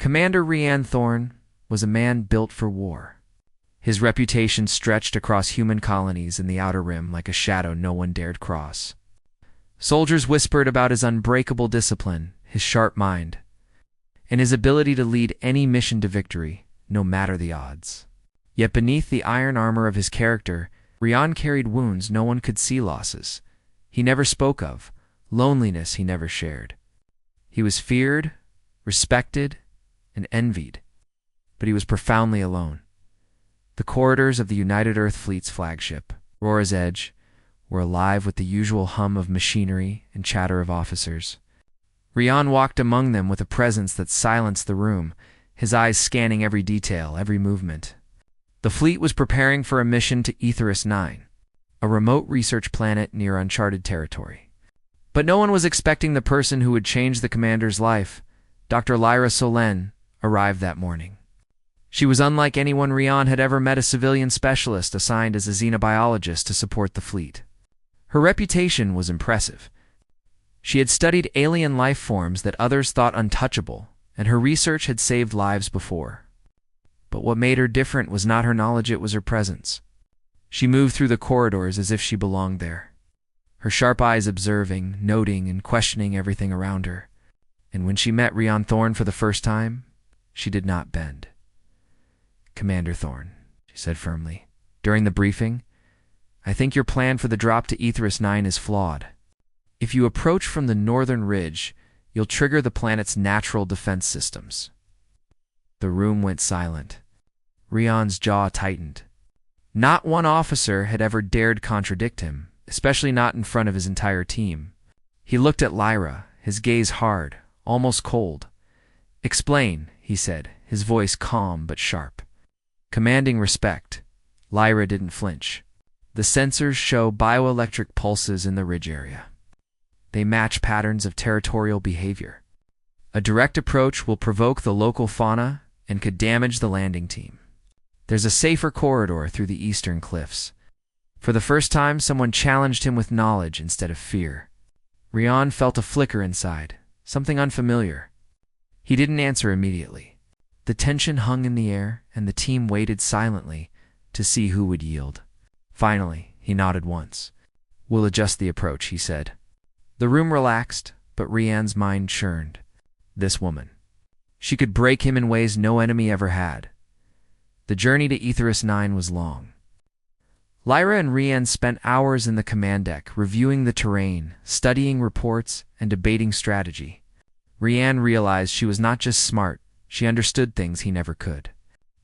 Commander Rian Thorne was a man built for war. His reputation stretched across human colonies in the Outer Rim like a shadow no one dared cross. Soldiers whispered about his unbreakable discipline, his sharp mind, and his ability to lead any mission to victory, no matter the odds. Yet beneath the iron armor of his character, Rian carried wounds no one could see, losses he never spoke of, loneliness he never shared. He was feared, respected, and envied, but he was profoundly alone. The corridors of the United Earth Fleet's flagship, Aurora's Edge, were alive with the usual hum of machinery and chatter of officers. Rian walked among them with a presence that silenced the room, his eyes scanning every detail, every movement. The fleet was preparing for a mission to Aetheris 9, a remote research planet near uncharted territory. But no one was expecting the person who would change the commander's life. Dr. Lyra Solen arrived that morning. She was unlike anyone Rian had ever met, a civilian specialist assigned as a xenobiologist to support the fleet. Her reputation was impressive. She had studied alien life forms that others thought untouchable, and her research had saved lives before. But what made her different was not her knowledge, it was her presence. She moved through the corridors as if she belonged there, her sharp eyes observing, noting, and questioning everything around her. And when she met Rian Thorne for the first time, she did not bend. "Commander Thorne," she said firmly, during the briefing, "I think your plan for the drop to Aetheris 9 is flawed. If you approach from the northern ridge, you'll trigger the planet's natural defense systems." The room went silent. Rian's jaw tightened. Not one officer had ever dared contradict him, especially not in front of his entire team. He looked at Lyra, his gaze hard, almost cold. "Explain," he said, his voice calm but sharp. Commanding respect, Lyra didn't flinch. "The sensors show bioelectric pulses in the ridge area. They match patterns of territorial behavior. A direct approach will provoke the local fauna and could damage the landing team. There's a safer corridor through the eastern cliffs." For the first time, someone challenged him with knowledge instead of fear. Rian felt a flicker inside, something unfamiliar. He didn't answer immediately. The tension hung in the air, and the team waited silently to see who would yield. Finally, he nodded once. "We'll adjust the approach," he said. The room relaxed, but Rian's mind churned. This woman. She could break him in ways no enemy ever had. The journey to Aetheris 9 was long. Lyra and Rian spent hours in the command deck, reviewing the terrain, studying reports, and debating strategy. Rian realized she was not just smart, she understood things he never could.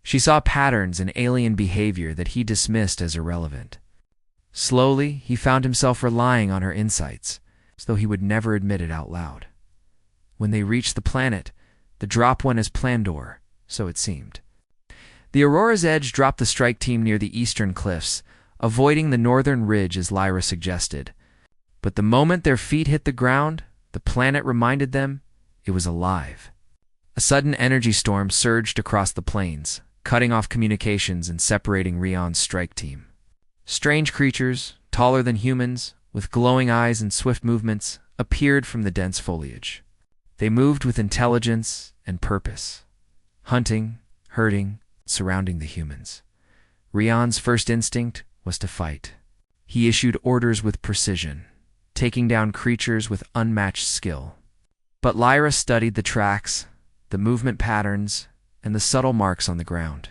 She saw patterns in alien behavior that he dismissed as irrelevant. Slowly, he found himself relying on her insights, as though he would never admit it out loud. When they reached the planet, the drop went as planned, or so it seemed. The Aurora's Edge dropped the strike team near the eastern cliffs, avoiding the northern ridge as Lyra suggested. But the moment their feet hit the ground, the planet reminded them it was alive. A sudden energy storm surged across the plains, cutting off communications and separating Rian's strike team. Strange creatures, taller than humans, with glowing eyes and swift movements, appeared from the dense foliage. They moved with intelligence and purpose, hunting, herding, surrounding the humans. Rian's first instinct was to fight. He issued orders with precision, taking down creatures with unmatched skill. But Lyra studied the tracks, the movement patterns, and the subtle marks on the ground.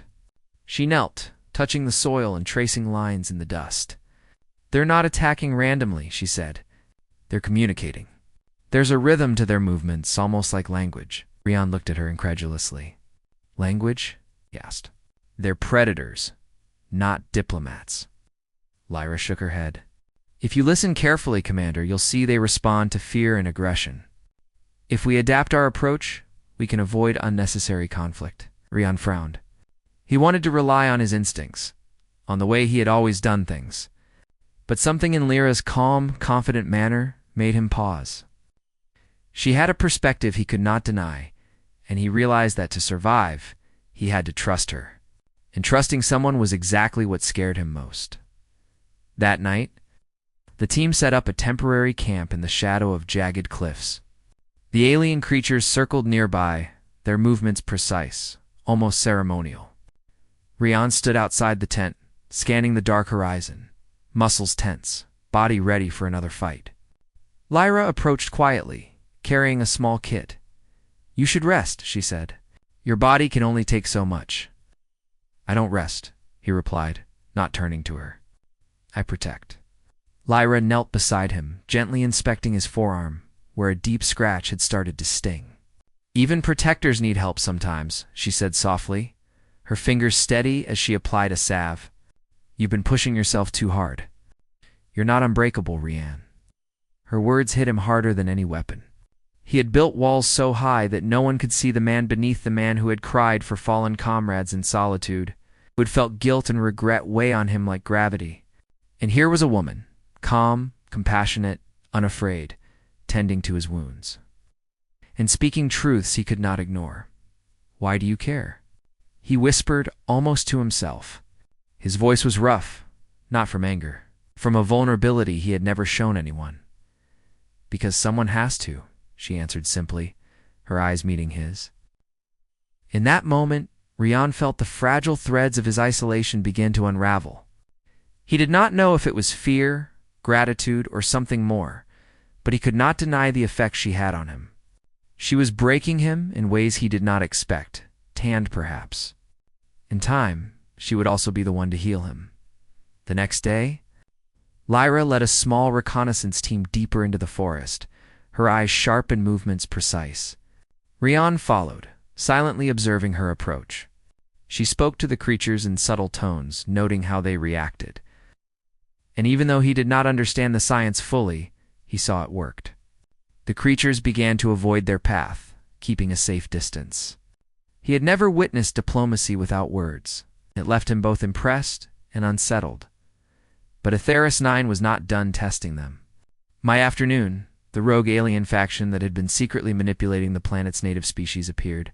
She knelt, touching the soil and tracing lines in the dust. "They're not attacking randomly," she said. "They're communicating. There's a rhythm to their movements, almost like language." Rian looked at her incredulously. "Language?" he asked. "They're predators, not diplomats." Lyra shook her head. "If you listen carefully, Commander, you'll see they respond to fear and aggression. If we adapt our approach, we can avoid unnecessary conflict." Rian frowned. He wanted to rely on his instincts, on the way he had always done things. But something in Lyra's calm, confident manner made him pause. She had a perspective he could not deny, and he realized that to survive, he had to trust her. And trusting someone was exactly what scared him most. That night, the team set up a temporary camp in the shadow of jagged cliffs. The alien creatures circled nearby, their movements precise, almost ceremonial. Rian stood outside the tent, scanning the dark horizon, muscles tense, body ready for another fight. Lyra approached quietly, carrying a small kit. "You should rest," she said. "Your body can only take so much." "I don't rest," he replied, not turning to her. "I protect." Lyra knelt beside him, gently inspecting his forearm, where a deep scratch had started to sting. "Even protectors need help sometimes," she said softly, her fingers steady as she applied a salve. "You've been pushing yourself too hard. You're not unbreakable, Rian." Her words hit him harder than any weapon. He had built walls so high that no one could see the man beneath, the man who had cried for fallen comrades in solitude, who had felt guilt and regret weigh on him like gravity. And here was a woman, calm, compassionate, unafraid, tending to his wounds, and speaking truths he could not ignore. "Why do you care?" he whispered, almost to himself. His voice was rough, not from anger, from a vulnerability he had never shown anyone. "Because someone has to," she answered simply, her eyes meeting his. In that moment, Rian felt the fragile threads of his isolation begin to unravel. He did not know if it was fear, gratitude, or something more, but he could not deny the effect she had on him. She was breaking him in ways he did not expect, tanned perhaps. In time, she would also be the one to heal him. The next day, Lyra led a small reconnaissance team deeper into the forest, her eyes sharp and movements precise. Rian followed, silently observing her approach. She spoke to the creatures in subtle tones, noting how they reacted. And even though he did not understand the science fully, he saw it worked. The creatures began to avoid their path, keeping a safe distance. He had never witnessed diplomacy without words. It left him both impressed and unsettled. But Atheris 9 was not done testing them. My afternoon, the rogue alien faction that had been secretly manipulating the planet's native species appeared.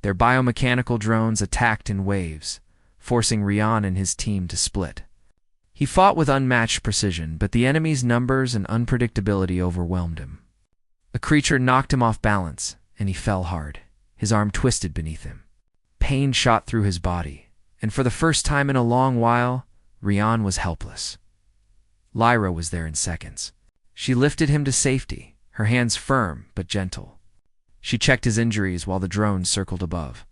Their biomechanical drones attacked in waves, forcing Rian and his team to split. He fought with unmatched precision, but the enemy's numbers and unpredictability overwhelmed him. A creature knocked him off balance, and he fell hard. His arm twisted beneath him. Pain shot through his body, and for the first time in a long while, Rian was helpless. Lyra was there in seconds. She lifted him to safety, her hands firm but gentle. She checked his injuries while the drones circled above,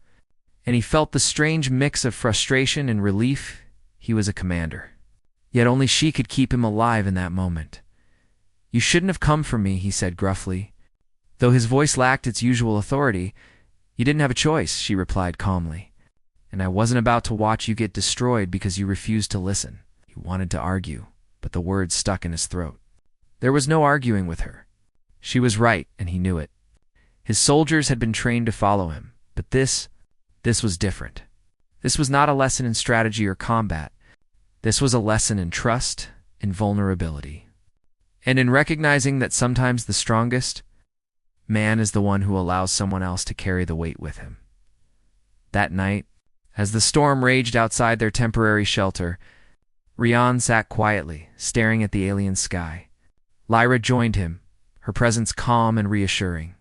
and he felt the strange mix of frustration and relief. He was a commander, yet only she could keep him alive in that moment. "You shouldn't have come for me," he said gruffly. Though his voice lacked its usual authority, "You didn't have a choice," she replied calmly. "And I wasn't about to watch you get destroyed because you refused to listen." He wanted to argue, but the words stuck in his throat. There was no arguing with her. She was right, and he knew it. His soldiers had been trained to follow him, but this was different. This was not a lesson in strategy or combat. This was a lesson in trust and vulnerability, and in recognizing that sometimes the strongest man is the one who allows someone else to carry the weight with him. That night, as the storm raged outside their temporary shelter, Rian sat quietly, staring at the alien sky. Lyra joined him, her presence calm and reassuring.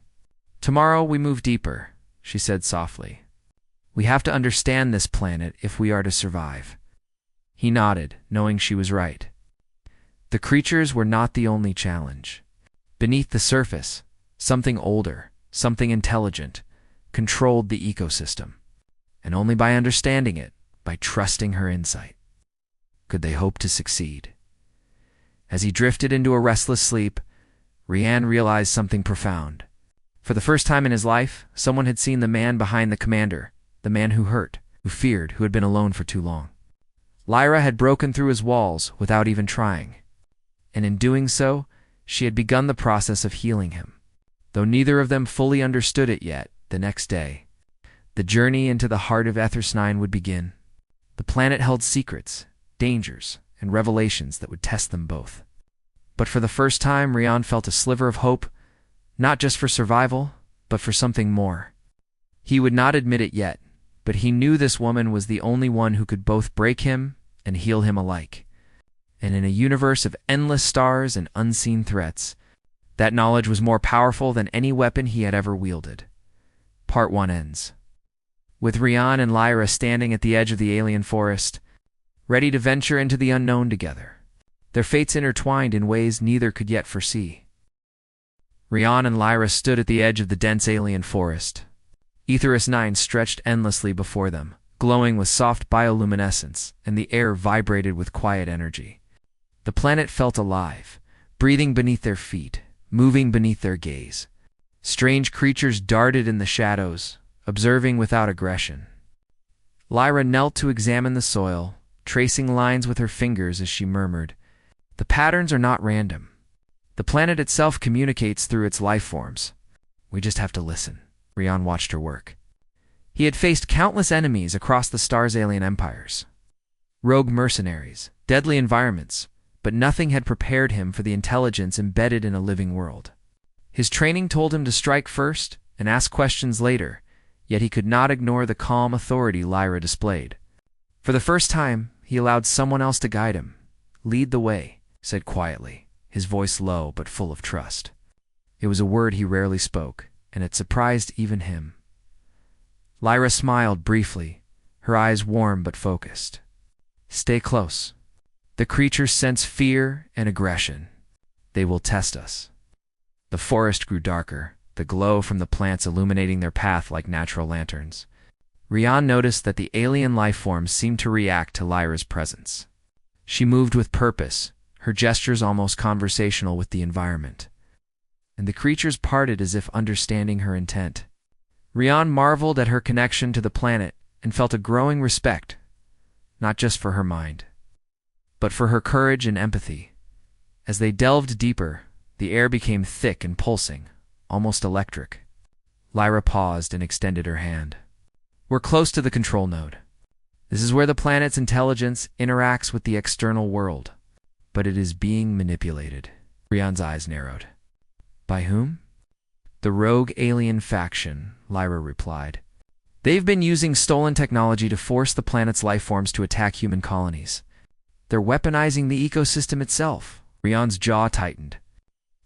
"Tomorrow we move deeper," she said softly. "We have to understand this planet if we are to survive." He nodded, knowing she was right. The creatures were not the only challenge. Beneath the surface, something older, something intelligent, controlled the ecosystem. And only by understanding it, by trusting her insight, could they hope to succeed. As he drifted into a restless sleep, Rian realized something profound. For the first time in his life, someone had seen the man behind the commander, the man who hurt, who feared, who had been alone for too long. Lyra had broken through his walls without even trying, and in doing so, she had begun the process of healing him. Though neither of them fully understood it yet, the next day, the journey into the heart of Atheris 9 would begin. The planet held secrets, dangers, and revelations that would test them both. But for the first time, Rian felt a sliver of hope, not just for survival, but for something more. He would not admit it yet, but he knew this woman was the only one who could both break him and heal him alike. And in a universe of endless stars and unseen threats, that knowledge was more powerful than any weapon he had ever wielded. Part 1 ends. With Rian and Lyra standing at the edge of the alien forest, ready to venture into the unknown together, their fates intertwined in ways neither could yet foresee. Rian and Lyra stood at the edge of the dense alien forest. Aetheris 9 stretched endlessly before them, glowing with soft bioluminescence, and the air vibrated with quiet energy. The planet felt alive, breathing beneath their feet, moving beneath their gaze. Strange creatures darted in the shadows, observing without aggression. Lyra knelt to examine the soil, tracing lines with her fingers as she murmured, "The patterns are not random. The planet itself communicates through its life forms. We just have to listen." Rian watched her work. He had faced countless enemies across the star's alien empires. Rogue mercenaries, deadly environments, but nothing had prepared him for the intelligence embedded in a living world. His training told him to strike first and ask questions later, yet he could not ignore the calm authority Lyra displayed. For the first time, he allowed someone else to guide him. "Lead the way," said quietly, his voice low but full of trust. It was a word he rarely spoke, and it surprised even him. Lyra smiled briefly, her eyes warm but focused. "Stay close. The creatures sense fear and aggression. They will test us." The forest grew darker, the glow from the plants illuminating their path like natural lanterns. Rian noticed that the alien life forms seemed to react to Lyra's presence. She moved with purpose, her gestures almost conversational with the environment. And the creatures parted as if understanding her intent. Rian marveled at her connection to the planet and felt a growing respect, not just for her mind, but for her courage and empathy. As they delved deeper, the air became thick and pulsing, almost electric. Lyra paused and extended her hand. "We're close to the control node. This is where the planet's intelligence interacts with the external world, but it is being manipulated." Rian's eyes narrowed. "By whom?" "The rogue alien faction," Lyra replied. "They've been using stolen technology to force the planet's life forms to attack human colonies. They're weaponizing the ecosystem itself." Rian's jaw tightened.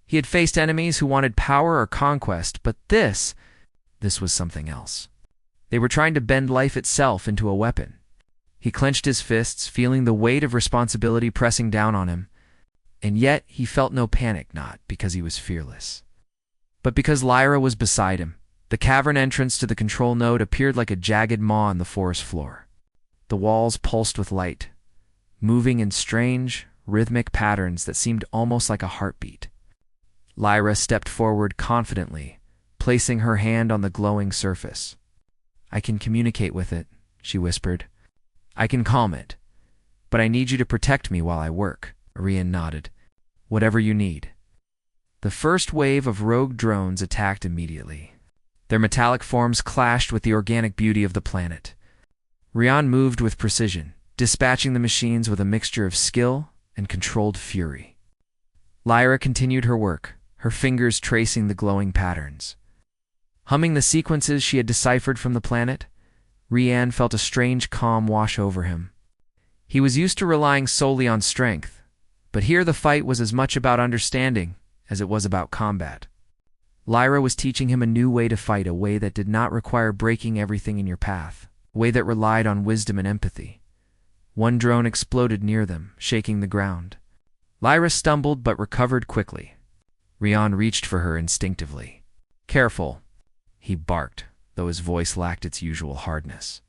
He had faced enemies who wanted power or conquest, but this was something else. They were trying to bend life itself into a weapon. He clenched his fists, feeling the weight of responsibility pressing down on him. And yet he felt no panic, not because he was fearless, but because Lyra was beside him. The cavern entrance to the control node appeared like a jagged maw on the forest floor. The walls pulsed with light, moving in strange, rhythmic patterns that seemed almost like a heartbeat. Lyra stepped forward confidently, placing her hand on the glowing surface. "I can communicate with it," she whispered. "I can calm it. But I need you to protect me while I work." Rian nodded. "Whatever you need." The first wave of rogue drones attacked immediately. Their metallic forms clashed with the organic beauty of the planet. Rian moved with precision, dispatching the machines with a mixture of skill and controlled fury. Lyra continued her work, her fingers tracing the glowing patterns. Humming the sequences she had deciphered from the planet, Rian felt a strange calm wash over him. He was used to relying solely on strength, but here the fight was as much about understanding as it was about combat. Lyra was teaching him a new way to fight, a way that did not require breaking everything in your path, a way that relied on wisdom and empathy. One drone exploded near them, shaking the ground. Lyra stumbled but recovered quickly. Rian reached for her instinctively. "Careful," he barked, though his voice lacked its usual hardness.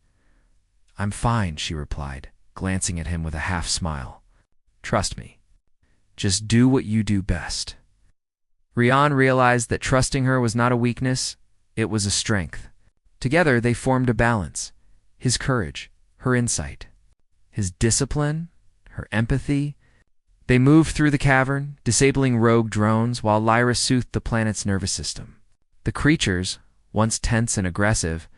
"I'm fine," she replied, glancing at him with a half-smile. "Trust me. Just do what you do best." Rian realized that trusting her was not a weakness, it was a strength. Together they formed a balance. His courage, her insight. His discipline, her empathy. They moved through the cavern, disabling rogue drones while Lyra soothed the planet's nervous system. The creatures, once tense and aggressive,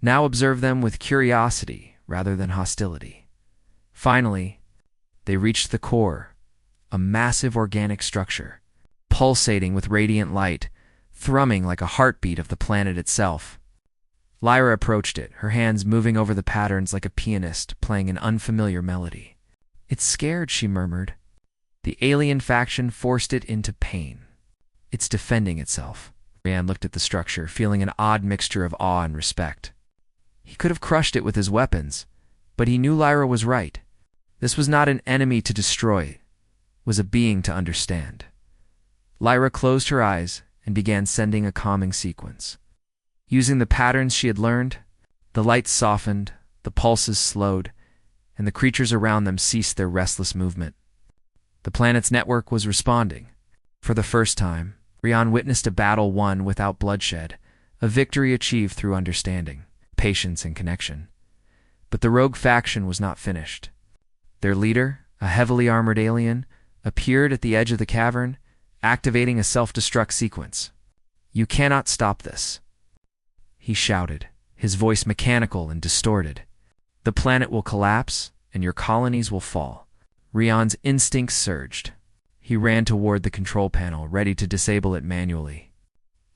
now observed them with curiosity rather than hostility. Finally, they reached the core, a massive organic structure, pulsating with radiant light, thrumming like a heartbeat of the planet itself. Lyra approached it, her hands moving over the patterns like a pianist playing an unfamiliar melody. "It's scared," she murmured. "The alien faction forced it into pain. It's defending itself." Rian looked at the structure, feeling an odd mixture of awe and respect. He could have crushed it with his weapons, but he knew Lyra was right. This was not an enemy to destroy, it was a being to understand. Lyra closed her eyes and began sending a calming sequence. Using the patterns she had learned, the lights softened, the pulses slowed, and the creatures around them ceased their restless movement. The planet's network was responding. For the first time, Rian witnessed a battle won without bloodshed, a victory achieved through understanding, patience, and connection. But the rogue faction was not finished. Their leader, a heavily armored alien, appeared at the edge of the cavern, activating a self-destruct sequence. "You cannot stop this," he shouted, his voice mechanical and distorted. "The planet will collapse, and your colonies will fall." Rian's instincts surged. He ran toward the control panel, ready to disable it manually.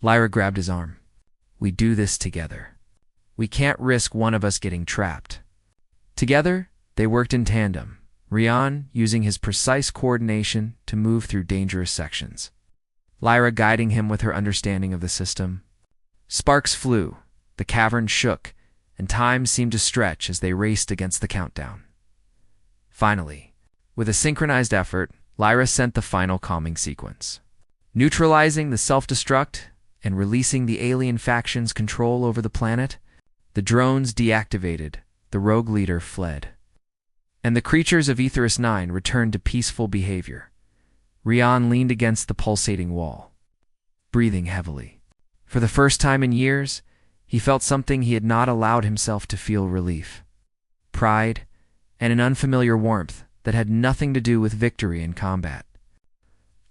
Lyra grabbed his arm. "We do this together. We can't risk one of us getting trapped." Together, they worked in tandem, Rian using his precise coordination to move through dangerous sections, Lyra guiding him with her understanding of the system. Sparks flew, the cavern shook, and time seemed to stretch as they raced against the countdown. Finally, with a synchronized effort, Lyra sent the final calming sequence. Neutralizing the self-destruct and releasing the alien faction's control over the planet, the drones deactivated, the rogue leader fled, and the creatures of Aetheris 9 returned to peaceful behavior. Rian leaned against the pulsating wall, breathing heavily. For the first time in years, he felt something he had not allowed himself to feel: relief, pride, and an unfamiliar warmth that had nothing to do with victory in combat.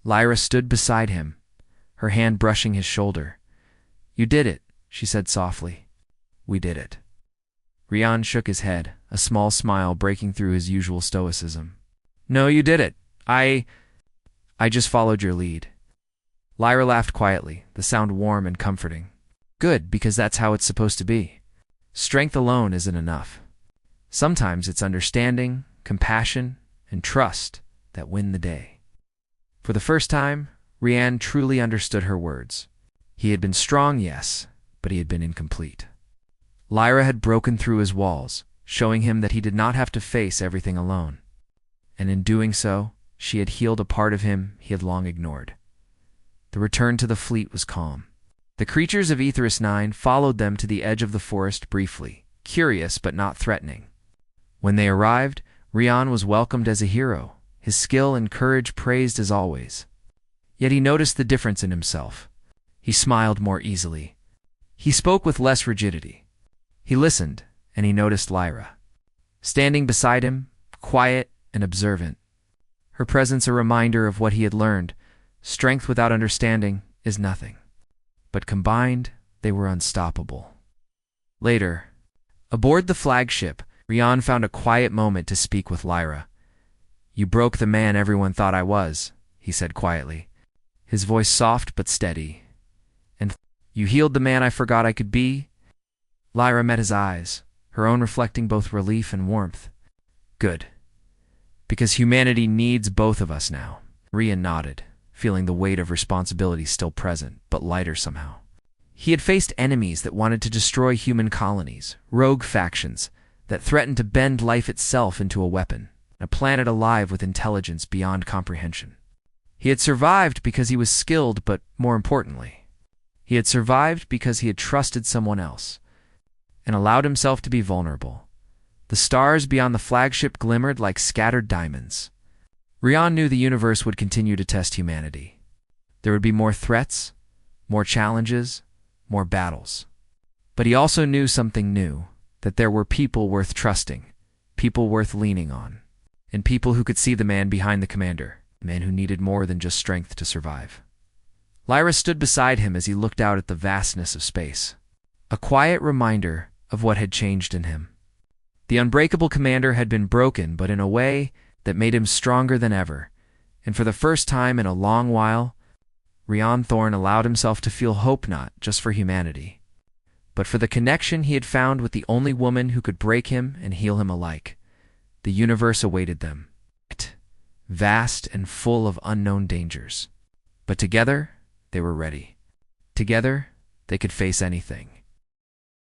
Lyra stood beside him, her hand brushing his shoulder. "You did it," she said softly. "We did it." Rian shook his head, a small smile breaking through his usual stoicism. "No, you did it. I just followed your lead." Lyra laughed quietly, the sound warm and comforting. "Good, because that's how it's supposed to be. Strength alone isn't enough. Sometimes it's understanding, compassion, and trust that win the day." For the first time, Rian truly understood her words. He had been strong, yes, but he had been incomplete. Lyra had broken through his walls, showing him that he did not have to face everything alone. And in doing so, she had healed a part of him he had long ignored. The return to the fleet was calm. The creatures of Aetheris 9 followed them to the edge of the forest briefly, curious but not threatening. When they arrived, Rian was welcomed as a hero, his skill and courage praised as always. Yet he noticed the difference in himself. He smiled more easily. He spoke with less rigidity. He listened, and he noticed Lyra, standing beside him, quiet and observant. Her presence a reminder of what he had learned: strength without understanding is nothing. But combined, they were unstoppable. Later, aboard the flagship, Rian found a quiet moment to speak with Lyra. "You broke the man everyone thought I was," he said quietly, his voice soft but steady. "And you healed the man I forgot I could be." Lyra met his eyes, her own reflecting both relief and warmth. "Good. Because humanity needs both of us now." Rian nodded, feeling the weight of responsibility still present, but lighter somehow. He had faced enemies that wanted to destroy human colonies, rogue factions that threatened to bend life itself into a weapon, a planet alive with intelligence beyond comprehension. He had survived because he was skilled, but more importantly, he had survived because he had trusted someone else and allowed himself to be vulnerable. The stars beyond the flagship glimmered like scattered diamonds. Rian knew the universe would continue to test humanity. There would be more threats, more challenges, more battles. But he also knew something new, that there were people worth trusting, people worth leaning on, and people who could see the man behind the commander, a man who needed more than just strength to survive. Lyra stood beside him as he looked out at the vastness of space, a quiet reminder of what had changed in him. The unbreakable commander had been broken, but in a way that made him stronger than ever, and for the first time in a long while, Rian Thorne allowed himself to feel hope not just for humanity, but for the connection he had found with the only woman who could break him and heal him alike. The universe awaited them, vast and full of unknown dangers. But together, they were ready. Together, they could face anything.